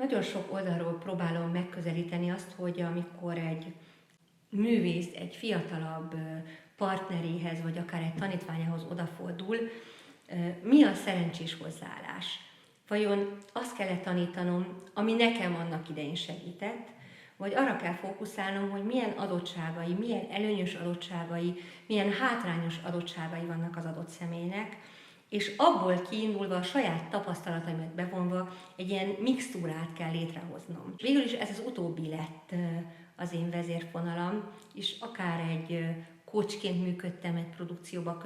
Nagyon sok oldalról próbálom megközelíteni azt, hogy amikor egy művész egy fiatalabb partneréhez, vagy akár egy tanítványához odafordul, mi a szerencsés hozzáállás? Vajon azt kell tanítanom, ami nekem annak idején segített, vagy arra kell fókuszálnom, hogy milyen adottságai, milyen előnyös adottságai, milyen hátrányos adottságai vannak az adott személynek, és abból kiindulva, a saját tapasztalataimat bevonva egy ilyen mixtúrát kell létrehoznom. Végül is ez az utóbbi lett az én vezérfonalam, és akár egy coachként működtem egy produkcióba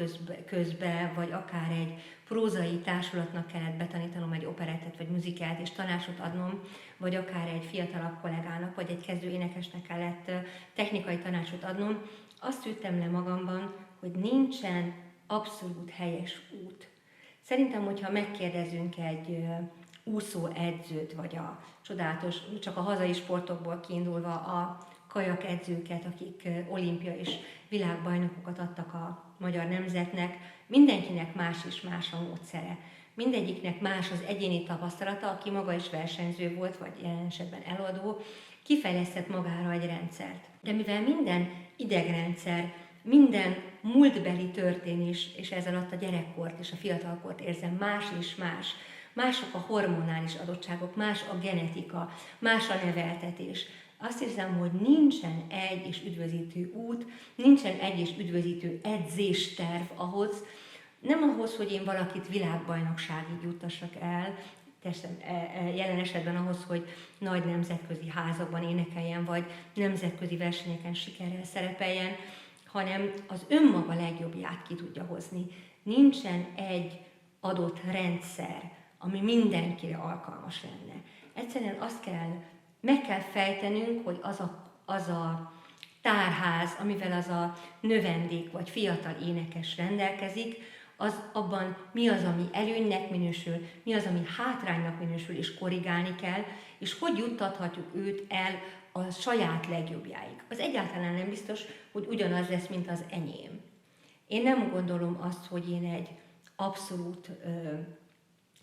közbe, vagy akár egy prózai társulatnak kellett betanítanom egy operettet vagy muzikát és tanácsot adnom, vagy akár egy fiatalabb kollégának, vagy egy kezdő énekesnek kellett technikai tanácsot adnom, azt ültem le magamban, hogy nincsen abszolút helyes út. Szerintem, hogyha megkérdezünk egy úszóedzőt, vagy a csodálatos, csak a hazai sportokból kiindulva a kajak edzőket, akik olimpia és világbajnokokat adtak a magyar nemzetnek, mindenkinek más és más a módszere. Mindegyiknek más az egyéni tapasztalata, aki maga is versenyző volt, vagy jelen esetben előadó, kifejlesztett magára egy rendszert. De mivel minden idegrendszer, minden múltbeli történés, és ez alatt a gyerekkort és a fiatalkort érzem, más és más. Mások a hormonális adottságok, más a genetika, más a neveltetés. Azt hiszem, hogy nincsen egy és üdvözítő út, nincsen egy és üdvözítő edzésterv ahhoz, nem ahhoz, hogy én valakit világbajnokságig juttassak el, jelen esetben ahhoz, hogy nagy nemzetközi házakban énekeljen, vagy nemzetközi versenyeken sikerrel szerepeljen, hanem az önmaga legjobbját ki tudja hozni. Nincsen egy adott rendszer, ami mindenkire alkalmas lenne. Egyszerűen meg kell fejtenünk, hogy az a tárház, amivel az a növendék vagy fiatal énekes rendelkezik, abban mi az, ami előnynek minősül, mi az, ami hátránynak minősül, és korrigálni kell, és hogy juttathatjuk őt el a saját legjobbjáig. Az egyáltalán nem biztos, hogy ugyanaz lesz, mint az enyém. Én nem gondolom azt, hogy én egy abszolút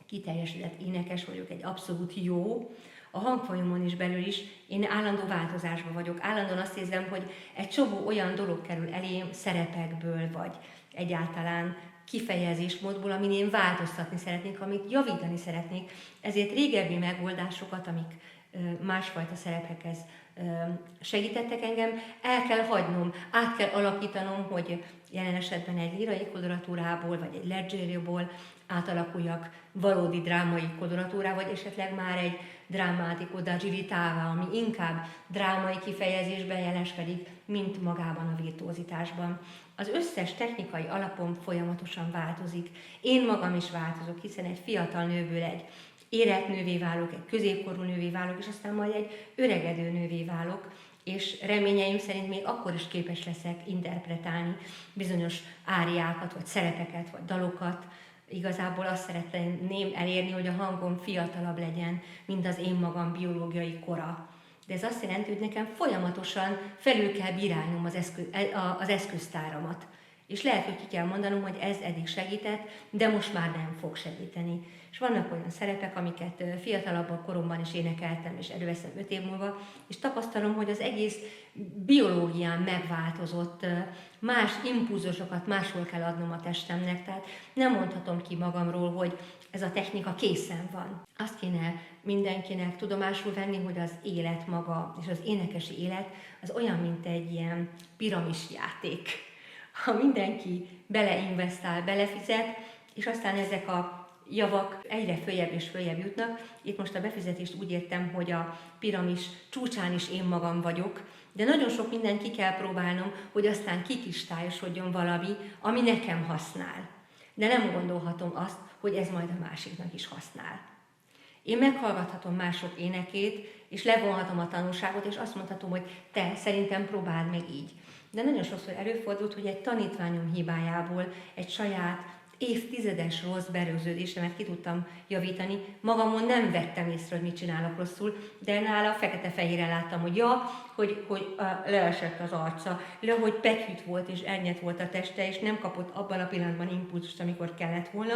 kiteljesedett énekes vagyok, egy abszolút jó. A hangfajomon is belül is én állandó változásban vagyok. Állandóan azt érzem, hogy egy csomó olyan dolog kerül elém szerepekből, vagy egyáltalán kifejezésmódból, amin én változtatni szeretnék, amit javítani szeretnék. Ezért régebbi megoldásokat, amik másfajta szerepekhez segítettek engem, el kell hagynom, át kell alakítanom, hogy jelen esetben egy lírai koloratúrából, vagy egy leggerióból átalakuljak valódi drámai koloratúrá, vagy esetleg már egy drammatico da giritává, ami inkább drámai kifejezésben jeleskedik, mint magában a virtuózitásban. Az összes technikai alapom folyamatosan változik. Én magam is változok, hiszen egy fiatal nőből egy érett nővé válok, egy középkorú nővé válok, és aztán majd egy öregedő nővé válok, és reményeim szerint még akkor is képes leszek interpretálni bizonyos áriákat, vagy szerepeket, vagy dalokat. Igazából azt szeretném elérni, hogy a hangom fiatalabb legyen, mint az én magam biológiai kora. De ez azt jelenti, hogy nekem folyamatosan felül kell bírálnom az eszköztáramat. És lehet, hogy ki kell mondanom, hogy ez eddig segített, de most már nem fog segíteni. És vannak olyan szerepek, amiket fiatalabb koromban is énekeltem, és előveszem 5 év múlva, és tapasztalom, hogy az egész biológián megváltozott, más impulzusokat máshol kell adnom a testemnek, tehát nem mondhatom ki magamról, hogy ez a technika készen van. Azt kéne mindenkinek tudomásul venni, hogy az élet maga, és az énekesi élet az olyan, mint egy ilyen piramisjáték. Ha mindenki beleinvestál, belefizet, és aztán ezek a javak egyre följebb és följebb jutnak. Itt most a befizetést úgy értem, hogy a piramis csúcsán is én magam vagyok, de nagyon sok mindent ki kell próbálnom, hogy aztán kikristályosodjon valami, ami nekem használ. De nem gondolhatom azt, hogy ez majd a másiknak is használ. Én meghallgathatom mások énekét, és levonhatom a tanulságot, és azt mondhatom, hogy te szerintem próbáld meg így. De nagyon sokszor előfordult, hogy egy tanítványom hibájából, egy saját évtizedes rossz berögződésemet ki tudtam javítani. Magamon nem vettem észre, hogy mit csinálok rosszul, de nála fekete-fehéren láttam, hogy leesett az arca, hogy peküt volt és elnyett volt a teste, és nem kapott abban a pillanatban impulzust, amikor kellett volna.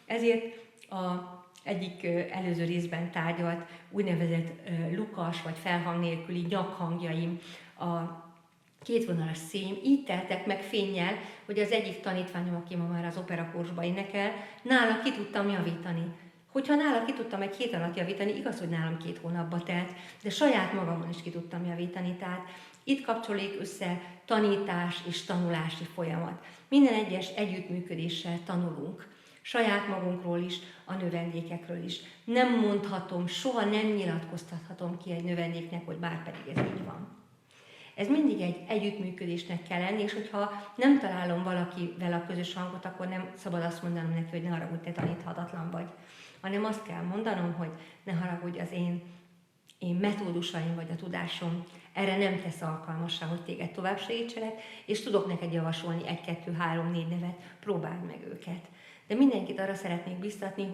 Ezért a egyik előző részben tárgyalt úgynevezett lukas vagy felhang nélküli nyakhangjaim, a kétvonalas szém, így teltek meg fénnyel, hogy az egyik tanítványom, aki ma már az operakursba énekel, nála ki tudtam javítani. Hogyha nála ki tudtam egy hét alatt javítani, igaz, hogy nálam 2 hónapba telt, de saját magamon is ki tudtam javítani. Tehát itt kapcsolódik össze tanítás és tanulási folyamat. Minden egyes együttműködéssel tanulunk. Saját magunkról is, a növendékekről is. Nem mondhatom, soha nem nyilatkoztathatom ki egy növendéknek, hogy bár pedig ez így van. Ez mindig egy együttműködésnek kell lenni, és hogyha nem találom valakivel a közös hangot, akkor nem szabad azt mondanom neki, hogy ne haragudj, te taníthatatlan vagy. Hanem azt kell mondanom, hogy ne haragudj, az én metódusaim vagy a tudásom erre nem tesz alkalmassá, hogy téged tovább segítselek, és tudok neked javasolni 1, 2, 3, 4 nevet, próbáld meg őket. De mindenkit arra szeretnék biztatni,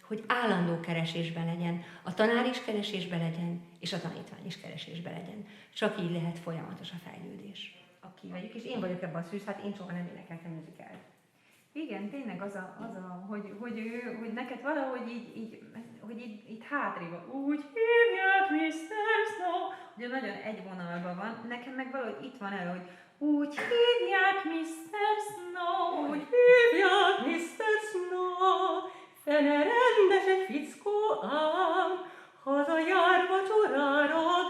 hogy állandó keresésben legyen, a tanár is keresésben legyen, és a tanítvány is keresésben legyen. Csak így lehet folyamatos a fejlődés. Aki vagyok, és én vagyok ebben a szűz, hát én soha nem énekeltem musicalt. Igen, tényleg hogy neked valahogy így hátrébb van. Úgy hívják Mr. Snow, ugye nagyon egy vonalban van, nekem meg valahogy itt van elő, hogy úgy hívják Mr. Snow, úgy hívják Mr. Snow, fene rendes egy fickó ám, hazajár vacsorára a